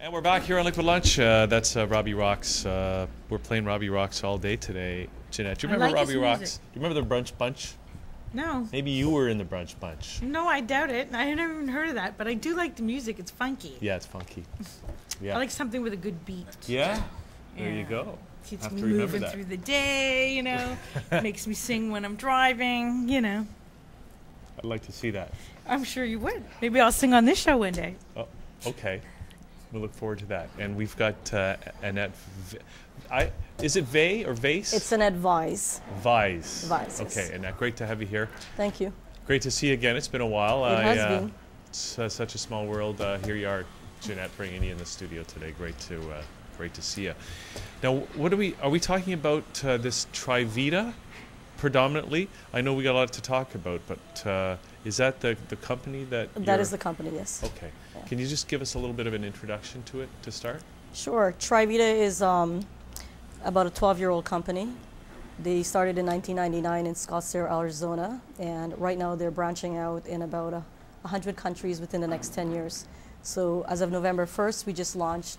And we're back here on Liquid Lunch. That's Robbie Rocks. We're playing Robbie Rocks all day today. Jeanette, do you remember Robbie Rocks? Do you remember the Brunch Bunch? No. Maybe you were in the Brunch Bunch. No, I doubt it. I had never even heard of that, but I do like the music. It's funky. Yeah, it's funky. Yeah. I like something with a good beat. Yeah? There you go. Keeps me moving through the day, you know. Makes me sing when I'm driving, you know. I'd like to see that. I'm sure you would. Maybe I'll sing on this show one day. Oh, okay. We'll look forward to that. And we've got Annette. Is it Vais or Vais? It's Annette Vais. Vais. Vais. Okay, yes. Annette, great to have you here. Thank you. Great to see you again. It's been a while. It has been. It's such a small world. Here you are, Jeanette, bringing you in the studio today. Great to see you. Now, are we talking about this Trivita predominantly? I know we got a lot to talk about, but is that the company that That is the company, yes. Okay. Yeah. Can you just give us a little bit of an introduction to it to start? Sure. Trivita is about a 12-year-old company. They started in 1999 in Scottsdale, Arizona, and right now they're branching out in about 100 countries within the next 10 years. So as of November 1st, we just launched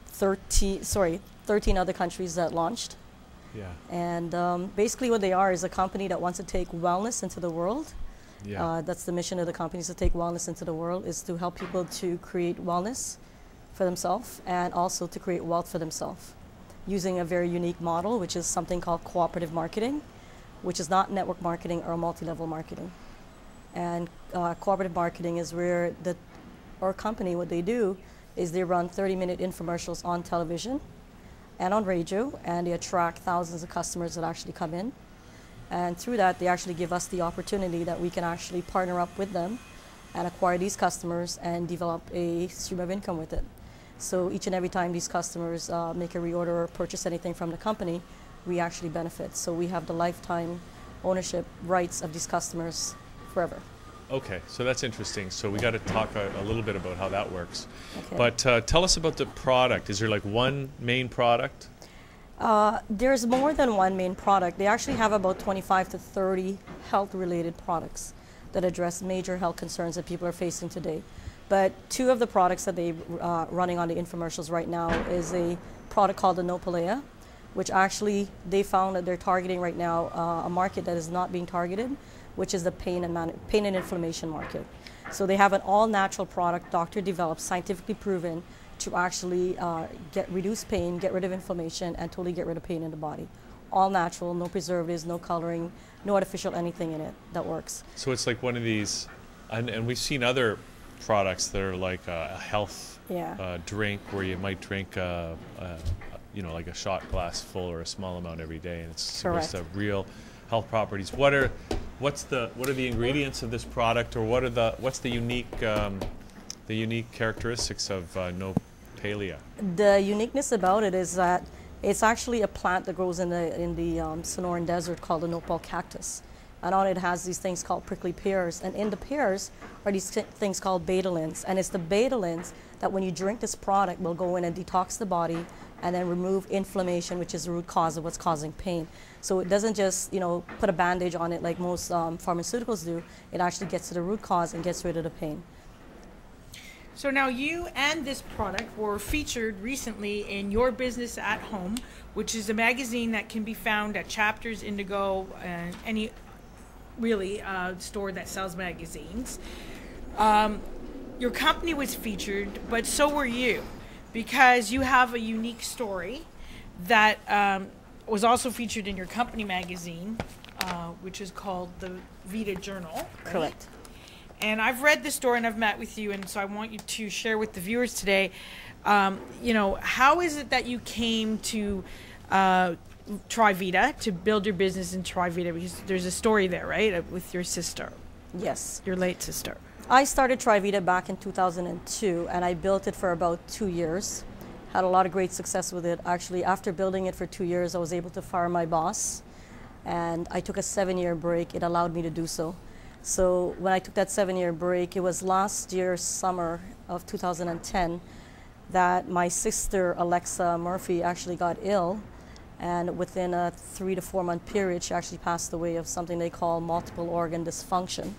13 other countries that launched. Yeah. And basically what they are is a company that wants to take wellness into the world. Yeah. That's the mission of the company, is to take wellness into the world, is to help people to create wellness for themselves and also to create wealth for themselves using a very unique model, which is something called cooperative marketing, which is not network marketing or multi-level marketing. And cooperative marketing is where our company, what they do is they run 30-minute infomercials on television and on radio, and they attract thousands of customers that actually come in. And through that, they actually give us the opportunity that we can actually partner up with them and acquire these customers and develop a stream of income with it. So each and every time these customers make a reorder or purchase anything from the company, we actually benefit. So we have the lifetime ownership rights of these customers forever. Okay, so that's interesting. So we got to talk a little bit about how that works. Okay. But tell us about the product. Is there like one main product? There's more than one main product. They actually have about 25 to 30 health-related products that address major health concerns that people are facing today. But two of the products that they're running on the infomercials right now is a product called the Nopalea, which actually they found that they're targeting right now a market that is not being targeted, which is the pain and inflammation market. So they have an all-natural product, doctor-developed, scientifically proven, to actually reduce pain, get rid of inflammation, and totally get rid of pain in the body. All natural, no preservatives, no coloring, no artificial anything in it that works. So it's like one of these, and we've seen other products that are like a health drink where you might drink like a shot glass full or a small amount every day, and it's supposed to have real health properties. What are the ingredients of this product, or what's the unique characteristics of Nopalea? The uniqueness about it is that it's actually a plant that grows in the Sonoran Desert called the nopal cactus. And on it has these things called prickly pears. And in the pears are these things called betalains. And it's the betalains that when you drink this product will go in and detox the body and then remove inflammation, which is the root cause of what's causing pain. So it doesn't just, put a bandage on it like most pharmaceuticals do. It actually gets to the root cause and gets rid of the pain. So now you and this product were featured recently in Your Business at Home, which is a magazine that can be found at Chapters, Indigo, and any store that sells magazines. Your company was featured, but so were you, because you have a unique story that was also featured in your company magazine, which is called the Vita Journal. Right? Correct. And I've read the story and I've met with you, and so I want you to share with the viewers today, how is it that you came to Trivita, to build your business in Trivita? Because there's a story there, right, with your sister. Yes. Your late sister. I started Trivita back in 2002, and I built it for about 2 years. Had a lot of great success with it. Actually, after building it for 2 years, I was able to fire my boss, and I took a 7-year break. It allowed me to do so. So when I took that 7-year break, it was last year, summer of 2010, that my sister, Alexa Murphy, actually got ill. And within a 3 to 4 month period, she actually passed away of something they call multiple organ dysfunction.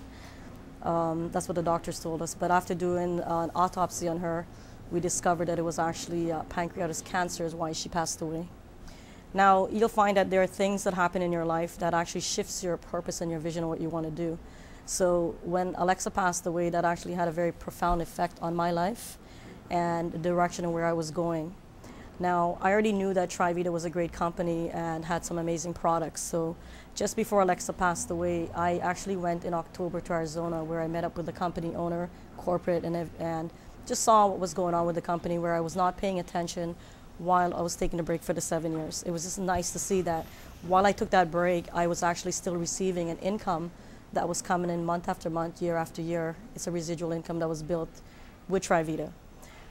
That's what the doctors told us. But after doing an autopsy on her, we discovered that it was actually pancreatic cancer is why she passed away. Now, you'll find that there are things that happen in your life that actually shifts your purpose and your vision of what you want to do. So when Alexa passed away, that actually had a very profound effect on my life and the direction of where I was going. Now, I already knew that Trivita was a great company and had some amazing products. So just before Alexa passed away, I actually went in October to Arizona, where I met up with the company owner, corporate, and just saw what was going on with the company, where I was not paying attention while I was taking a break for the 7 years. It was just nice to see that while I took that break, I was actually still receiving an income that was coming in month after month, year after year. It's a residual income that was built with Trivita.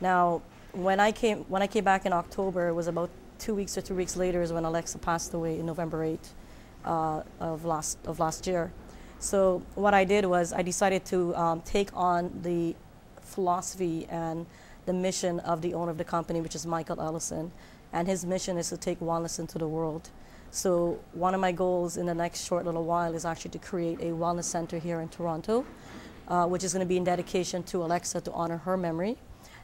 Now, when I came back in October, it was about 2 weeks or 3 weeks later is when Alexa passed away in November 8th of last year. So what I did was I decided to take on the philosophy and the mission of the owner of the company, which is Michael Ellison, and his mission is to take wellness into the world. So one of my goals in the next short little while is actually to create a wellness center here in Toronto, which is going to be in dedication to Alexa to honor her memory.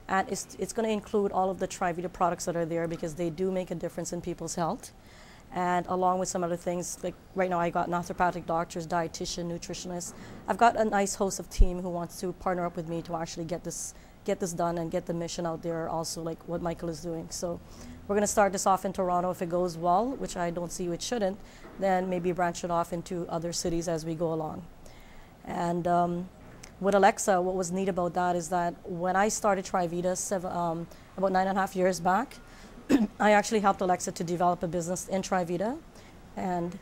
And it's going to include all of the Trivita products that are there because they do make a difference in people's health. And along with some other things, like right now I got naturopathic doctors, dietitian, nutritionists. I've got a nice host of team who wants to partner up with me to actually get this done and get the mission out there also, like what Michael is doing. So we're going to start this off in Toronto. If it goes well, which I don't see it shouldn't, then maybe branch it off into other cities as we go along. And with Alexa, what was neat about that is that when I started Trivita about 9.5 years back, I actually helped Alexa to develop a business in Trivita. And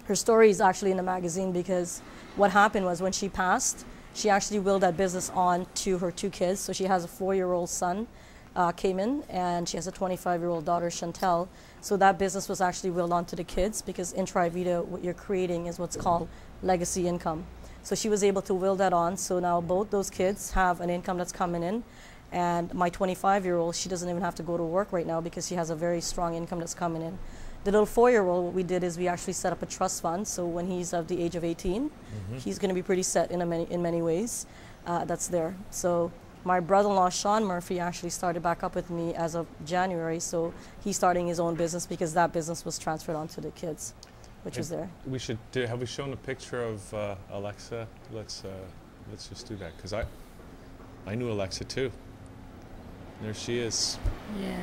her story is actually in the magazine because what happened was when she passed, she actually willed that business on to her 2 kids. So she has a 4-year-old son, Cayman, and she has a 25-year-old daughter, Chantel. So that business was actually willed on to the kids because in Trivita, what you're creating is what's called legacy income. So she was able to will that on. So now both those kids have an income that's coming in. And my 25-year-old, she doesn't even have to go to work right now because she has a very strong income that's coming in. The little 4-year-old, what we did is we actually set up a trust fund. So when he's of the age of 18, he's going to be pretty set in many ways. That's there. So my brother-in-law, Sean Murphy, actually started back up with me as of January. So he's starting his own business because that business was transferred on to the kids, which was there. We should have we shown a picture of Alexa? Let's just do that because I knew Alexa too. There she is. Yeah.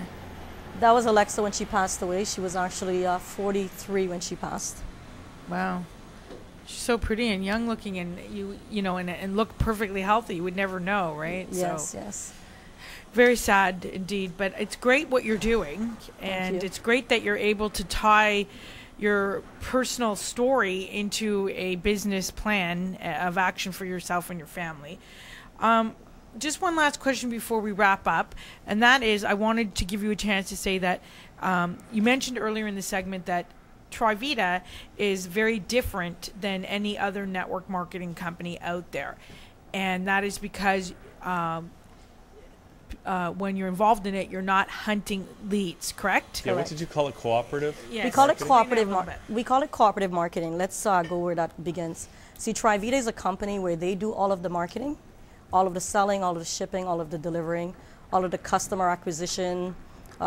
That was Alexa when she passed away. She was actually 43 when she passed. Wow. She's so pretty and young looking, and you know, and look perfectly healthy. You would never know, right? Yes, so, yes. Very sad indeed, but it's great what you're doing, and it's great that you're able to tie your personal story into a business plan of action for yourself and your family. Just one last question before we wrap up, and that is I wanted to give you a chance to say that you mentioned earlier in the segment that Trivita is very different than any other network marketing company out there, and that is because when you're involved in it, you're not hunting leads, correct? Yeah. What did you call it? Cooperative? Yes. We call it cooperative. We call it cooperative marketing. Let's go where that begins. See, Trivita is a company where they do all of the marketing, all of the selling, all of the shipping, all of the delivering, all of the customer acquisition,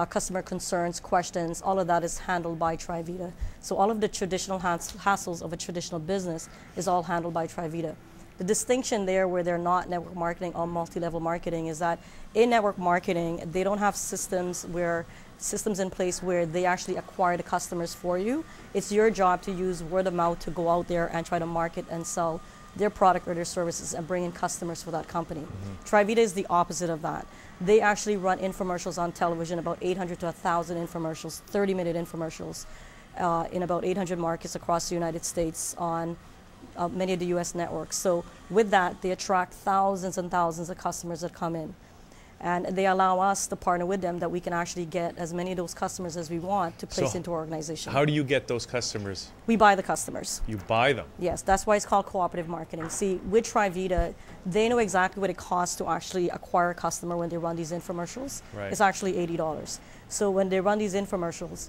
customer concerns, questions, all of that is handled by Trivita. So all of the traditional hassles of a traditional business is all handled by Trivita. The distinction there where they're not network marketing or multi-level marketing is that in network marketing, they don't have systems in place where they actually acquire the customers for you. It's your job to use word of mouth to go out there and try to market and sell their product or their services and bring in customers for that company. Trivita is the opposite of that. They actually run infomercials on television, about 800 to 1,000 infomercials, 30-minute infomercials in about 800 markets across the United States on many of the US networks. So with that, they attract thousands and thousands of customers that come in. And they allow us to partner with them that we can actually get as many of those customers as we want to place into our organization. How do you get those customers? We buy the customers. You buy them? Yes, that's why it's called cooperative marketing. See, with Trivita, they know exactly what it costs to actually acquire a customer when they run these infomercials. Right. It's actually $80. So when they run these infomercials,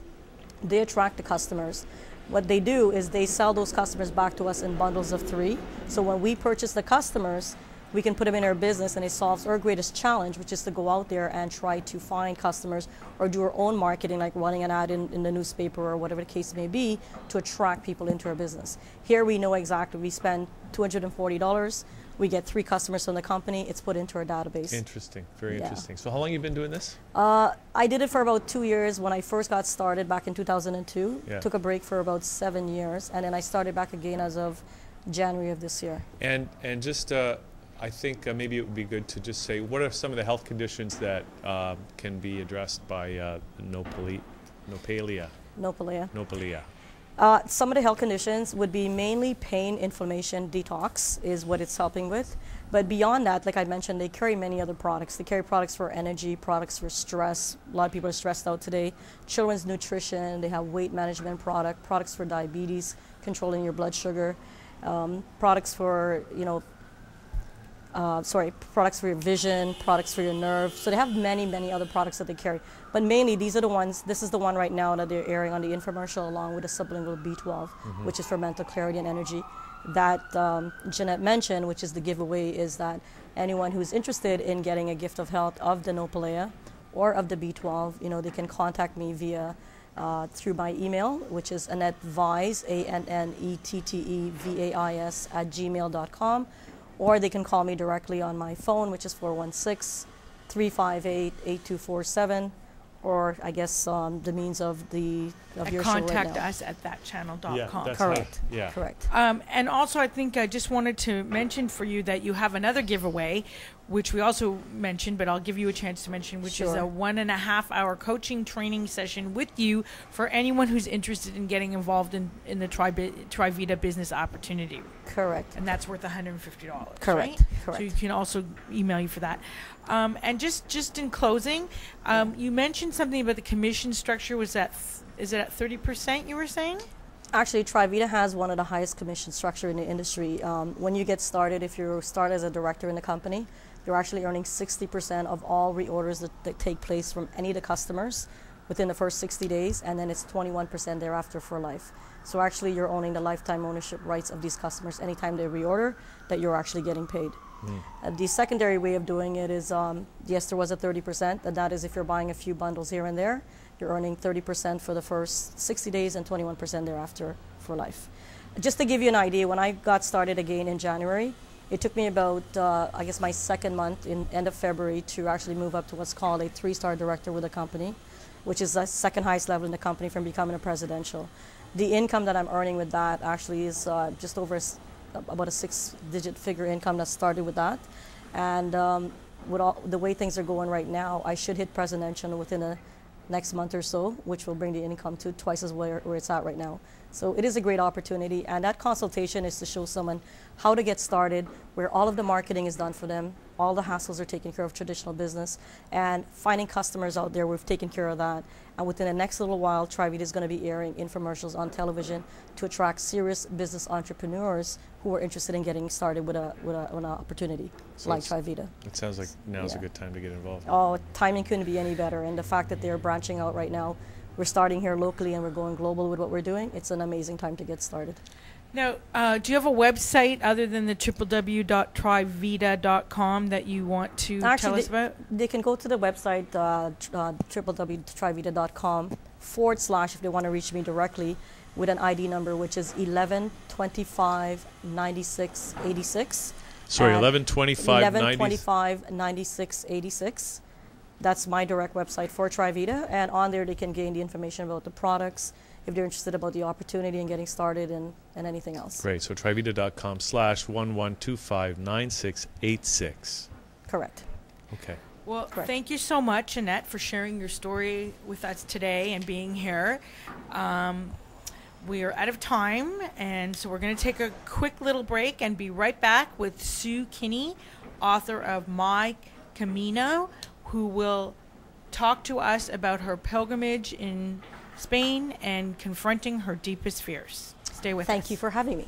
they attract the customers. What they do is they sell those customers back to us in bundles of 3. So when we purchase the customers, we can put them in our business, and it solves our greatest challenge, which is to go out there and try to find customers or do our own marketing, like running an ad in the newspaper or whatever the case may be, to attract people into our business. Here we know exactly, we spend $240, we get 3 customers from the company, it's put into our database. Interesting, very interesting. So how long have you been doing this? I did it for about 2 years when I first got started back in 2002. Yeah. Took a break for about 7 years, and then I started back again as of January of this year. And just, I think maybe it would be good to just say, what are some of the health conditions that can be addressed by Nopalia? Some of the health conditions would be mainly pain, inflammation, detox is what it's helping with. But beyond that, like I mentioned, they carry many other products. They carry products for energy, products for stress. A lot of people are stressed out today. Children's nutrition, they have weight management products for diabetes, controlling your blood sugar, products for, products for your vision, products for your nerve. So they have many, many other products that they carry. But mainly, these are the ones, this is the one right now that they're airing on the infomercial, along with a sublingual B12, which is for mental clarity and energy. That Jeanette mentioned, which is the giveaway, is that anyone who's interested in getting a gift of health of the Nopalea or of the B12, they can contact me via through my email, which is Annette Vais, ANNETTEVAIS @gmail.com. Or they can call me directly on my phone, which is 416-358-8247, or I guess the means of your show right now. Contact us at ThatChannel.com. Yeah, correct. Correct. And also, I think I just wanted to mention for you that you have another giveaway, which we also mentioned, but I'll give you a chance to mention, which is a 1.5-hour coaching training session with you for anyone who's interested in getting involved in the Trivita business opportunity. Correct. And that's worth $150. Correct. Right? Correct. So you can also email you for that. And just in closing, you mentioned something about the commission structure. Is it at 30%? You were saying? Actually, Trivita has one of the highest commission structure in the industry. When you get started, if you start as a director in the company, you're actually earning 60% of all reorders that take place from any of the customers within the first 60 days, and then it's 21% thereafter for life. So actually, you're owning the lifetime ownership rights of these customers anytime they reorder, that you're actually getting paid. The secondary way of doing it is, yes, there was a 30%, and that is if you're buying a few bundles here and there, you're earning 30% for the first 60 days and 21% thereafter for life. Just to give you an idea, when I got started again in January, it took me about, I guess, my second month in end of February to actually move up to what's called a 3-star director with a company, which is the second highest level in the company from becoming a presidential. The income that I'm earning with that actually is just over about a 6-digit figure income that started with that. And with all the way things are going right now, I should hit presidential within the next month or so, which will bring the income to twice as where it's at right now. So it is a great opportunity, and that consultation is to show someone how to get started, where all of the marketing is done for them, all the hassles are taken care of, traditional business, and finding customers out there, we've taken care of that. And within the next little while, Trivita is going to be airing infomercials on television to attract serious business entrepreneurs who are interested in getting started with an opportunity like Trivita. It sounds like now's a good time to get involved. Oh, timing couldn't be any better, and the fact that they're branching out right now, we're starting here locally and we're going global with what we're doing. It's an amazing time to get started. Now, do you have a website other than the www.trivita.com that you want to tell us about? They can go to the website, www.trivita.com / if they want to reach me directly with an ID number, which is 11259686. Sorry, 11259686. That's my direct website for Trivita, and on there they can gain the information about the products, if they're interested about the opportunity and getting started and anything else. Great. So Trivita.com / 11259686. Correct. Okay. Well, thank you so much, Annette, for sharing your story with us today and being here. We are out of time, and so we're going to take a quick little break and be right back with Sue Kinney, author of My Camino, who will talk to us about her pilgrimage in Spain and confronting her deepest fears. Stay with us. Thank you for having me.